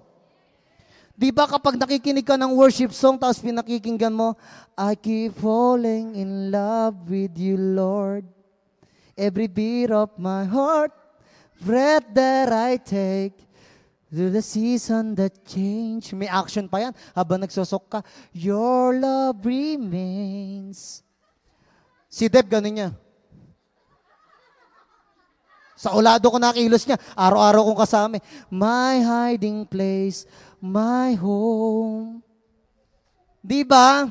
Di ba kapag nakikinig ka ng worship song tapos pinakikinggan mo, I keep falling in love with you, Lord. Every beat of my heart, breath that I take, through the season that change. May action pa yan. Habang nagsosok ka, your love remains. Si Deb, ganun niya. Sa ulado ko nakilos niya. Araw-araw kong kasama. My hiding place, my home. Di ba?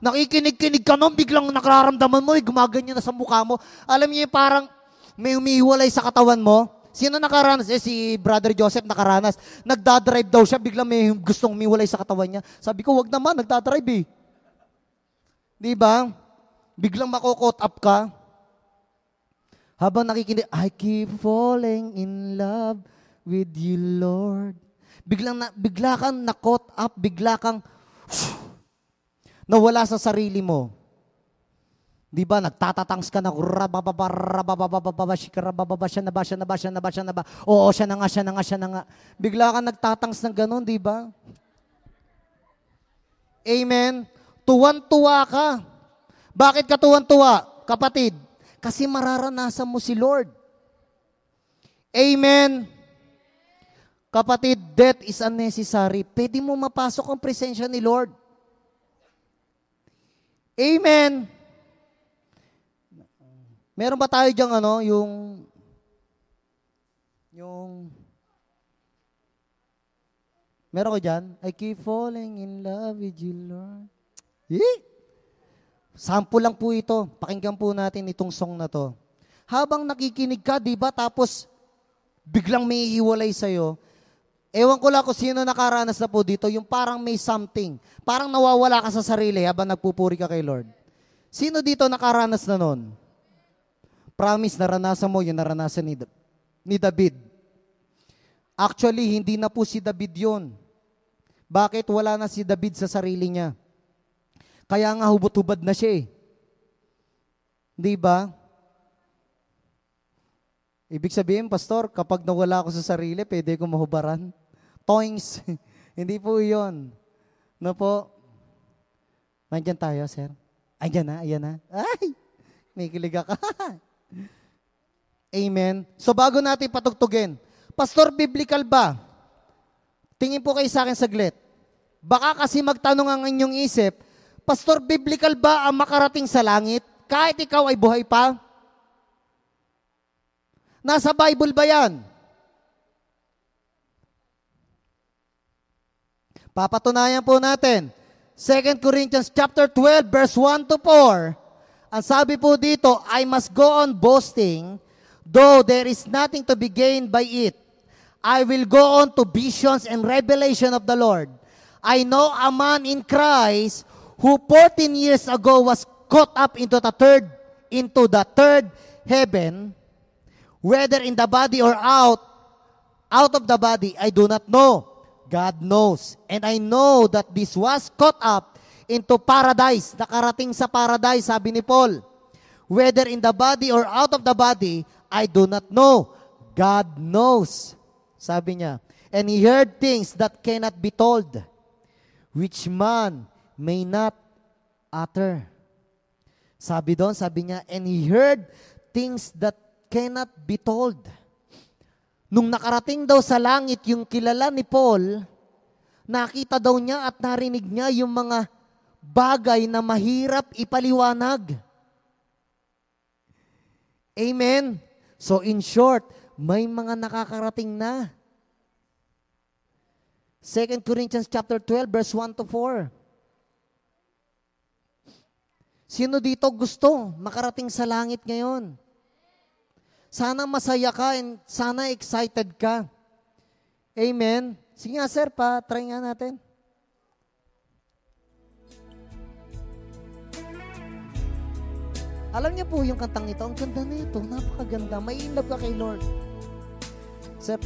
Nakikinig-kinig ka nun, biglang nakararamdaman mo, gumaganyan na sa mukha mo. Alam niyo parang may umihiwalay sa katawan mo. Sino nakaranas? Si Brother Joseph nakaranas. Nagdadrive daw siya, biglang may gustong umihiwalay sa katawan niya. Sabi ko, wag naman, nagdadrive eh. Di ba? Biglang makokot up ka. Habang nakikinig, I keep falling in love with you, Lord. Bigla kang na-caught up, bigla kang nawala sa sarili mo. Di ba, nagtatatangs ka na, oo, siya na nga. Bigla kang nagtatangs ng ganun, di ba? Amen? Tuwan-tuwa ka. Bakit ka tuwan-tuwa, kapatid? Kasi mararanasan mo si Lord. Amen? Kapatid, death is unnecessary. Pwede mo mapasok ang presensya ni Lord. Amen. Meron ba tayo diyang meron ko dyan? I keep falling in love with you, Lord. Sample lang po ito. Pakinggan po natin itong song na to. Habang nakikinig ka, di ba, tapos biglang may hiwalay sa'yo, ewan ko lang kung sino nakaranas na po dito, yung parang may something. Parang nawawala ka sa sarili habang nagpupuri ka kay Lord. Sino dito nakaranas na nun? Promise, naranasan mo yung naranasan ni David. Actually, hindi na po si David yun. Bakit? Wala na si David sa sarili niya. Kaya nga hubot-hubad na siya eh. Di ba? Ibig sabihin, Pastor, kapag nawala ako sa sarili, pwede ko mahubaran. Toings. Hindi po yun. No po? Nandyan tayo, sir. Ayan na. Ay! May kilig ka. Amen. So bago natin patugtugin, Pastor, biblical ba? Tingin po kayo sa akin saglit. Baka kasi magtanong ang inyong isip, Pastor, biblical ba ang makarating sa langit kahit ikaw ay buhay pa? Nasa Bible ba yan? Papatunayan po natin. 2 Corinthians chapter 12, verse 1 to 4. Ang sabi po dito, I must go on boasting, though there is nothing to be gained by it. I will go on to visions and revelation of the Lord. I know a man in Christ who 14 years ago was caught up into the third heaven, whether in the body or out of the body, I do not know. God knows. And I know that this was caught up into paradise. Nakarating sa paradise, sabi ni Paul. Whether in the body or out of the body, I do not know. God knows. Sabi niya. And he heard things that cannot be told, which man may not utter. Sabi niya, and he heard things that cannot be told. Nung nakarating daw sa langit yung kilala ni Paul, nakita daw niya at narinig niya yung mga bagay na mahirap ipaliwanag. Amen? So in short, may mga nakakarating na. 2 Corinthians chapter 12, verse 1 to 4. Sino dito gusto makarating sa langit ngayon? Sana masaya ka and sana excited ka. Amen? Sige nga sir, try nga natin. Alam niyo po yung kantang ito, ang ganda na ito, napakaganda. May in love ka kay Lord. Sir,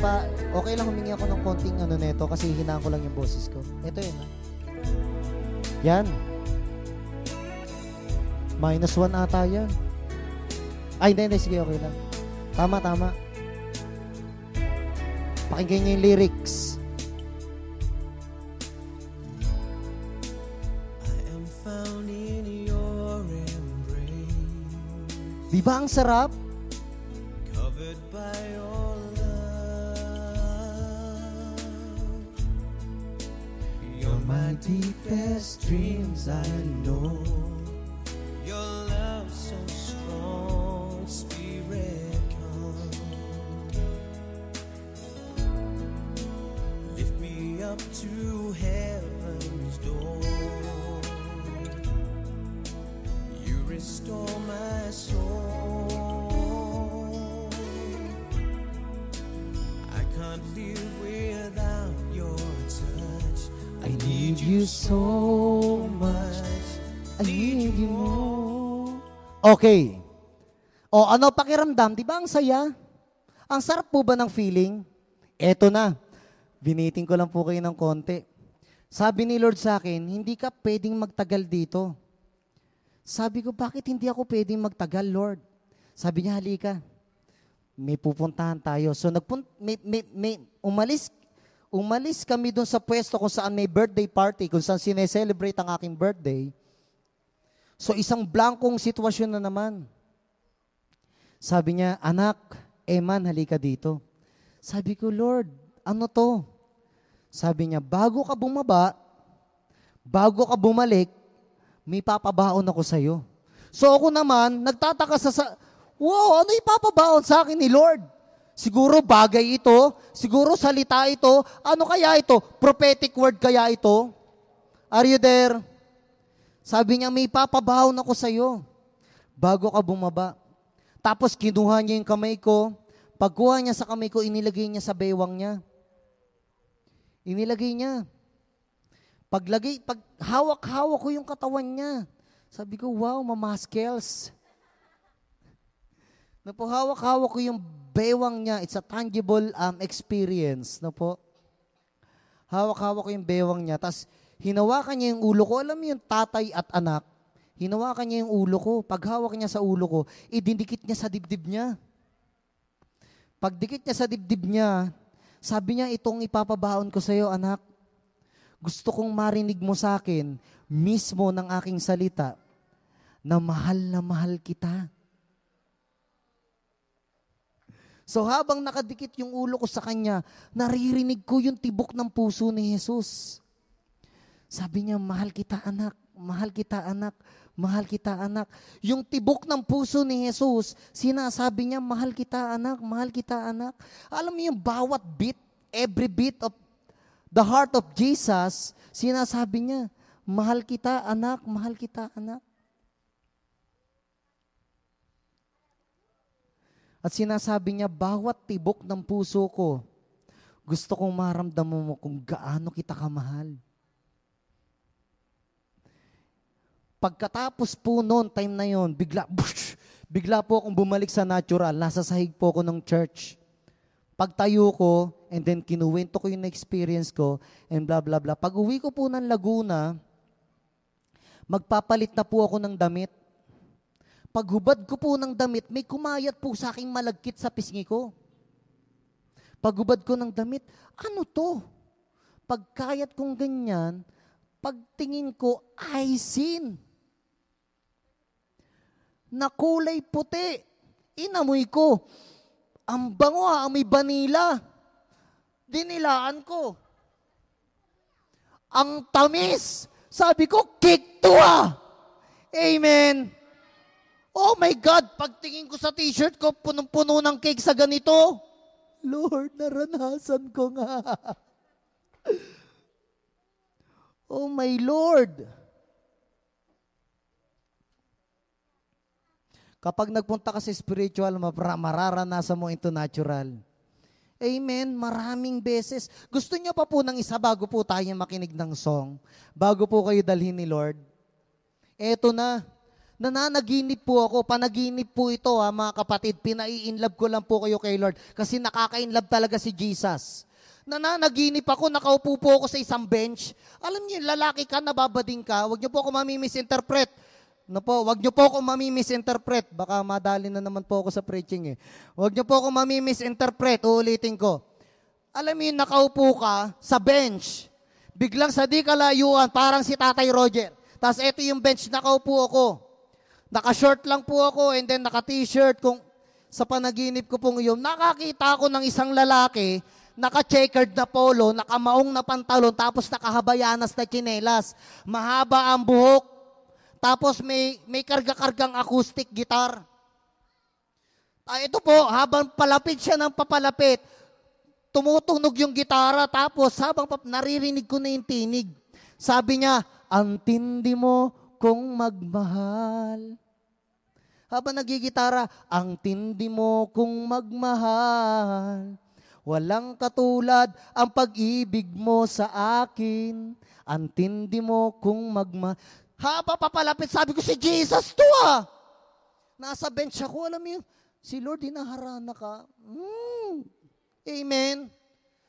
okay lang humingi ako ng konting neto kasi hinaan ko lang yung boses ko. Ito yun. Yan. -1 ata yan. Ay, hindi. Sige, okay lang. Tama. Pakinggan niyo yung lyrics. Di ba ang sarap? Covered by your love. You're my deepest dreams, I know. Your love so strong, Spirit come. Lift me up to heaven's door. You restore my soul. I can't live without your touch. I need you so much. I need you more. Okay. O ano pakiramdam? Di ba ang saya? Ang sarap po ba ng feeling? Eto na. Biniting ko lang po kayo ng konti. Sabi ni Lord sa akin, hindi ka pwedeng magtagal dito. Sabi ko, bakit hindi ako pwedeng magtagal, Lord? Sabi niya, halika. May pupuntahan tayo. So, umalis kami doon sa pwesto kung saan may birthday party, kung saan sineselebrate ang aking birthday. So, isang blankong sitwasyon na naman. Sabi niya, anak, Eman, halika dito. Sabi ko, Lord, ano to? Sabi niya, bago ka bumaba, bago ka bumalik, may papabaon ako sa'yo. So ako naman, nagtataka wow, ano ipapabaon sa akin ni Lord? Siguro bagay ito, siguro salita ito, ano kaya ito? Prophetic word kaya ito? Are you there? Sabi niya, may papabaon ako sa'yo, bago ka bumaba. Tapos kinuha niya yung kamay ko, pagkuha niya sa kamay ko, inilagay niya sa bewang niya. Inilagay niya. Pag hawak-hawak ko yung katawan niya. Sabi ko, wow, mamaskels. Hawak-hawak ko yung bewang niya. It's a tangible experience. Hawak-hawak ko yung bewang niya. Tapos, hinawakan niya yung ulo ko. Alam mo yung tatay at anak? Hinawakan niya yung ulo ko. Pag hawak niya sa ulo ko, idindikit niya sa dibdib niya. Pag dikit niya sa dibdib niya, sabi niya, itong ipapabaon ko sa iyo, anak. Gusto kong marinig mo sa akin, mismo ng aking salita, na mahal kita. So habang nakadikit yung ulo ko sa kanya, naririnig ko yung tibok ng puso ni Jesus. Sabi niya, mahal kita anak, mahal kita anak, mahal kita anak. Yung tibok ng puso ni Jesus, sinasabi niya, mahal kita anak, mahal kita anak. Alam mo yung bawat beat, every beat of the heart of Jesus, sinasabi niya, mahal kita anak, mahal kita anak. At sinasabi niya, bawat tibok ng puso ko, gusto kong maramdaman mo kung gaano kita kamahal. Pagkatapos po noon, time na yon, bigla po akong bumalik sa natural, nasa sahig po ako ng church. Pagtayo ko, and then kinuwento ko yung experience ko, and blah, blah, blah. Pag uwi ko po ng Laguna, magpapalit na po ako ng damit. Paghubad ko po ng damit, may kumayat po sa aking malagkit sa pisngi ko. Paghubad ko ng damit, ano to? Pagkayat kong ganyan, pagtingin ko, ay sin. Na kulay puti. Inamoy ko. Ang bango amoy vanilla. Dinilaan ko. Ang tamis. Sabi ko, cake to Amen. Oh my God, pagtingin ko sa t-shirt ko, punong-puno ng cake sa ganito. Lord, naranasan ko nga. Oh my Lord. Kapag nagpunta ka sa spiritual, mararanasan mo ito natural. Amen. Maraming beses. Gusto niyo pa po ng isa bago po tayo makinig ng song? Bago po kayo dalhin ni Lord? Eto na. Nananaginip po ako. Panaginip po ito ha, mga kapatid. Pinai-inlove ko lang po kayo kay Lord. Kasi nakaka-inlove talaga si Jesus. Nananaginip ako, nakaupo po ako sa isang bench. Alam niyo, lalaki ka, nababading ka. Huwag niyo po ako mamimisinterpret. Huwag niyo po ako mamimisinterpret. Baka madali na naman po ako sa preaching eh. Huwag niyo po ako mamimisinterpret. Uulitin ko. Alam niyo, nakaupo ka sa bench. Biglang sa di kalayuan, parang si Tatay Roger. Tapos ito yung bench, nakaupo ako. Naka-short lang po ako and then naka-t-shirt. Kung sa panaginip ko pong iyon, nakakita ako ng isang lalaki, naka-checkered na polo, nakamaong na pantalon, tapos nakahabayanas na tsinelas. Mahaba ang buhok, tapos may karga-kargang acoustic guitar. Ito po, habang palapit siya ng papalapit, tumutunog yung gitara, tapos habang naririnig ko na yung tinig. Sabi niya, ang tindi mo kung magmahal. Habang nagigitara, ang tindi mo kung magmahal. Walang katulad ang pag-ibig mo sa akin. Ang tindi mo kung magmahal. Haba papalapit, sabi ko, si Jesus to ah. Nasa bench ako, alam mo yun, si Lord, hinaharana ka. Amen.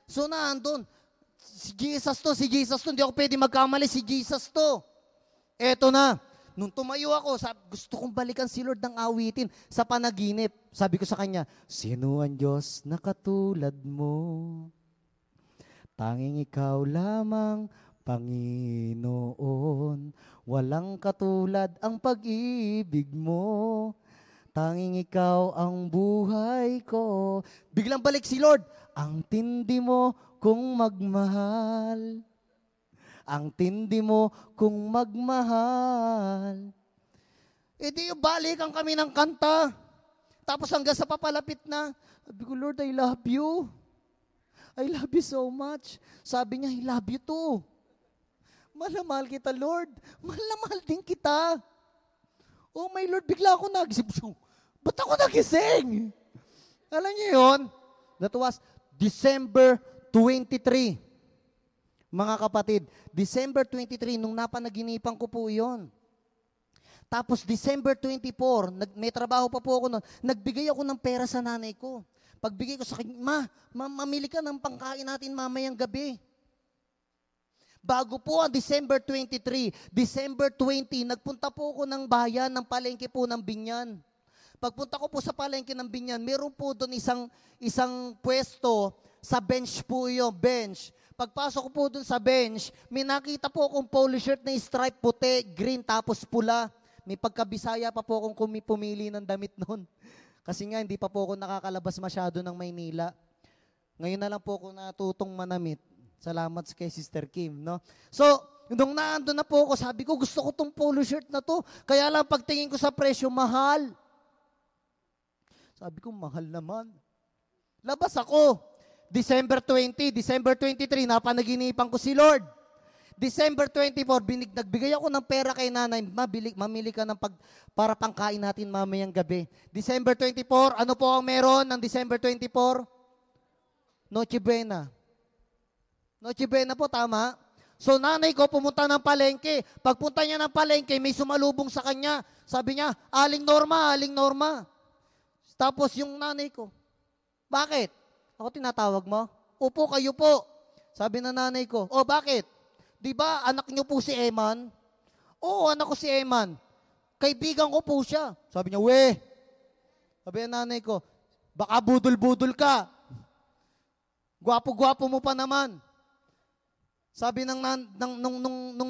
So naandun, si Jesus to, hindi ako pwede magkamali, si Jesus to. Eto na, nung tumayo ako, gusto kong balikan si Lord ng awitin sa panaginip. Sabi ko sa kanya, sino ang Diyos na katulad mo? Tanging ikaw lamang, Panginoon. Walang katulad ang pag-ibig mo. Tanging ikaw ang buhay ko. Biglang balik si Lord, ang tindi mo kung magmahal. Ang tindi mo kung magmahal. E di balikan kami ng kanta. Tapos hanggang sa papalapit na, sabi ko, Lord, I love you. I love you so much. Sabi niya, I love you too. Mahal na mahal kita, Lord. Mahal na mahal din kita. Oh my Lord, bigla ako nagisip. Ba't ako nagising? Alam niyo yun? That was December 23. Mga kapatid, December 23, nung napanaginipan ko po yon. Tapos December 24, may trabaho pa po ako noon, nagbigay ako ng pera sa nanay ko. Pagbigay ko sa kanya, mamili ka ng pangkain natin mamayang gabi. Bago po ang December 23, December 20, nagpunta po ako ng bayan, ng palengke po ng Binyan. Pagpunta ko po sa palengke ng Binyan, meron po doon isang pwesto, sa bench po yun, bench. Pagpasok ko po dun sa bench, may nakita po akong polo shirt na stripe puti, green, tapos pula. May pagkabisaya pa po akong pumili ng damit noon. Kasi nga, hindi pa po ako nakakalabas masyado ng Maynila. Ngayon na lang po ako natutong manamit. Salamat kay Sister Kim, no? So, nung naandun na po ako, sabi ko, gusto ko tong polo shirt na to. Kaya lang, pagtingin ko sa presyo, mahal. Sabi ko, mahal naman. Labas ako. December 20, December 23, napanaginipan ko si Lord. December 24, nagbigay ako ng pera kay nanay, mamili ka para pangkain natin mamayang gabi. December 24, ano po ang meron ng December 24? Noche Buena. Noche Buena po, tama? So nanay ko pumunta ng palengke. Pagpunta niya ng palengke, may sumalubong sa kanya. Sabi niya, Aling Norma, Aling Norma. Tapos yung nanay ko, bakit? Ako tinatawag mo? Upo kayo po. Sabi na nanay ko, oh bakit? Di ba anak niyo po si Eman? Oo, anak ko si Eman. Kaibigan ko po siya. Sabi niya, we. Sabi na nanay ko, baka budol-budol ka. Gwapo-gwapo mo pa naman. Sabi nung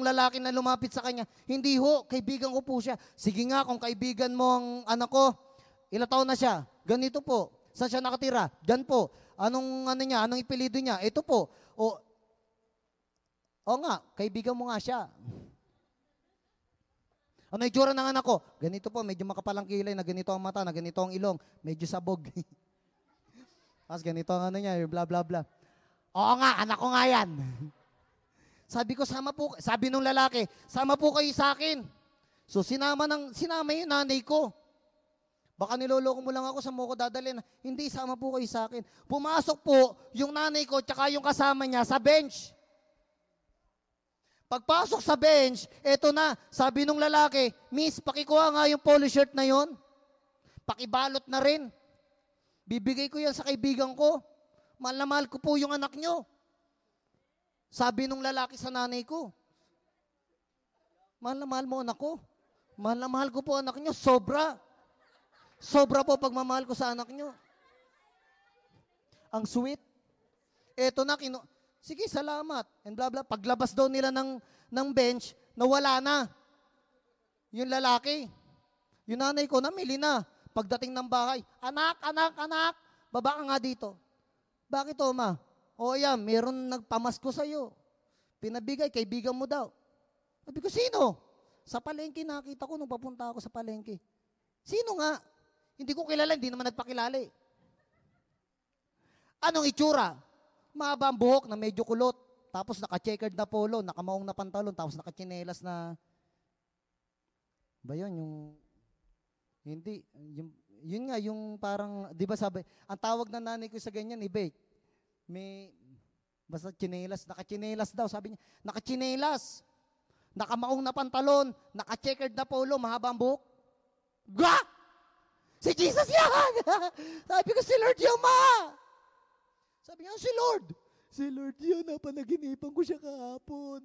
lalaki na lumapit sa kanya, hindi ho, kaibigan ko po siya. Sige nga, kung kaibigan mo ang anak ko, ilang taon na siya? Ganito po. Saan siya nakatira? Diyan po. Anong ipilido niya? Ito po. O nga, kaibigan mo nga siya. Ano yung itsura ng anak ko? Ganito po, medyo makapalang kilay, na ganito ang mata, na ganito ang ilong, medyo sabog. Tapos ganito ang niya, bla bla bla. Oo nga, anak ko nga yan. Sabi ko, sabi nung lalaki, sama po kayo sa akin. So sinama yung nanay ko. Baka niloloko mo lang ako sa mo ko dadalhin. Hindi, sama po kayo sa akin. Pumasok po yung nanay ko tsaka yung kasama niya sa bench. Pagpasok sa bench, eto na, sabi nung lalaki, Miss, pakikuha nga yung polo shirt na yon. Pakibalot na rin. Bibigay ko yan sa kaibigan ko. Mahal na mahal ko po yung anak nyo. Sabi nung lalaki sa nanay ko, mahal na mahal mo anak ko. Mahal na mahal ko po anak nyo. Sobra. Sobra po pagmamahal ko sa anak nyo. Ang sweet. Eto na, sige, salamat. And blah, blah. Paglabas daw nila ng bench, nawala na. Yung lalaki. Yung nanay ko, namili na. Pagdating ng bahay, anak, baba ka nga dito. Bakit o, ma? O, ayan, meron nagpamasko sa'yo. Pinabigay, kaibigan mo daw. Sabi ko, sino? Sa palengke, nakita ko nung papunta ako sa palengke. Sino nga? Hindi ko kilala, hindi naman nagpakilala eh. Anong itsura? Mahaba ang buhok na medyo kulot. Tapos naka-checkered na polo, nakamaong na pantalon, tapos naka-chinelas na... Ba yun, yung... Hindi. Yun nga, yung parang, di ba sabi, ang tawag ng nanay ko sa ganyan, ibe, may, basta chinelas, naka-chinelas daw, sabi niya, naka-chinelas, nakamaong na pantalon, naka-checkered na polo, mahaba ang buhok. Ga! Si Jesus yan! Sabi ko, si Lord yun, ma! Sabi niya, si Lord! Si Lord yun, napanaginipan ko siya kahapon.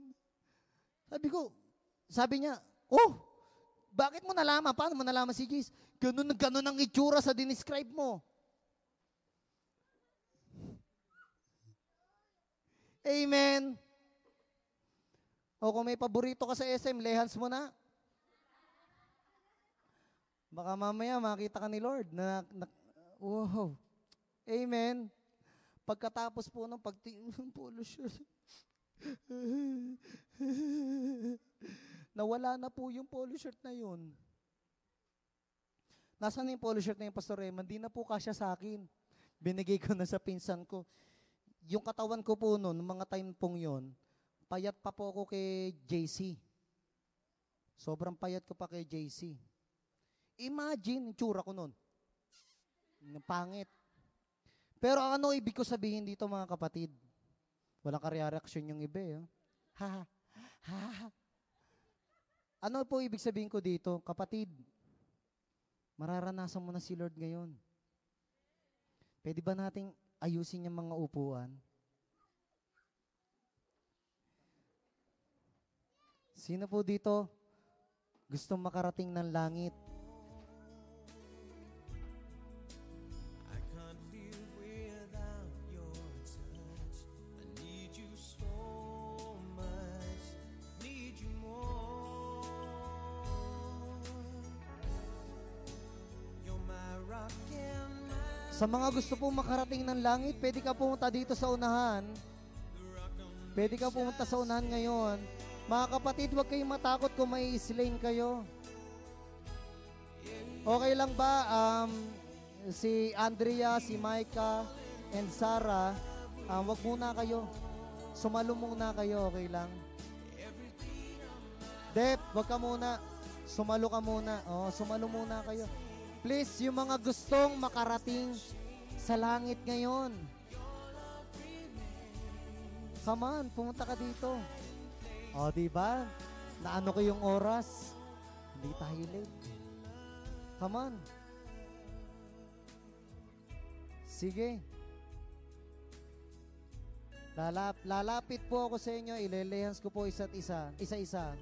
Sabi niya, oh, bakit mo nalaman? Paano mo nalaman si Jesus? Ganun ang itsura sa dinescribe mo. Amen. O kung may paborito ka sa SM, lehans mo na. Baka mamaya makita ka ni Lord na wow. Amen. Pagkatapos po ng pagtingin ng polo shirt, nawala na po yung polo shirt na yun. Nasaan na yung polo shirt na yung Pastor Raymond? Hindi na po kasya sa akin. Binigay ko na sa pinsan ko. Yung katawan ko po noon, mga time pong yun, payat pa po ako kay JC. Sobrang payat ko pa kay JC. Imagine, yung tsura ko noon. Pangit. Pero ano ibig ko sabihin dito mga kapatid? Walang ka-reaction yung iba eh. Ha, ha. Ano po ibig sabihin ko dito? Kapatid, mararanasan mo na si Lord ngayon. Pwede ba nating ayusin yung mga upuan? Sino po dito gustong makarating ng langit? Sa mga gusto pong makarating ng langit, pwede ka pumunta dito sa unahan. Pwede ka pumunta sa unahan ngayon. Mga kapatid, huwag kayong matakot kung may slain kayo. Okay lang ba si Andrea, si Micah, and Sarah, wag muna kayo. Sumalo muna kayo, okay lang. Dep, wag ka muna. Sumalo ka muna. Sumalo muna kayo. Please, yung mga gustong makarating sa langit ngayon. Come on, pumunta ka dito. O, diba? Naano ko yung oras? Hindi tayo late. Come on. Sige. Lalapit po ako sa inyo. Ilelehans ko po isa't isa. Isa-isa.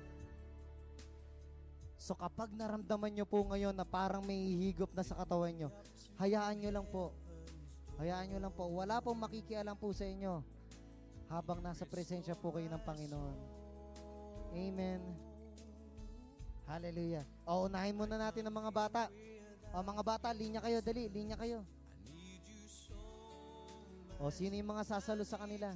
So kapag naramdaman nyo po ngayon na parang may hihigop na sa katawan nyo, hayaan nyo lang po. Hayaan nyo lang po. Wala pong makikialam po sa inyo habang nasa presensya po kayo ng Panginoon. Amen. Hallelujah. Unahin muna natin ang mga bata. Mga bata, linya kayo. Dali, linya kayo. Sino yung mga sasalo sa kanila?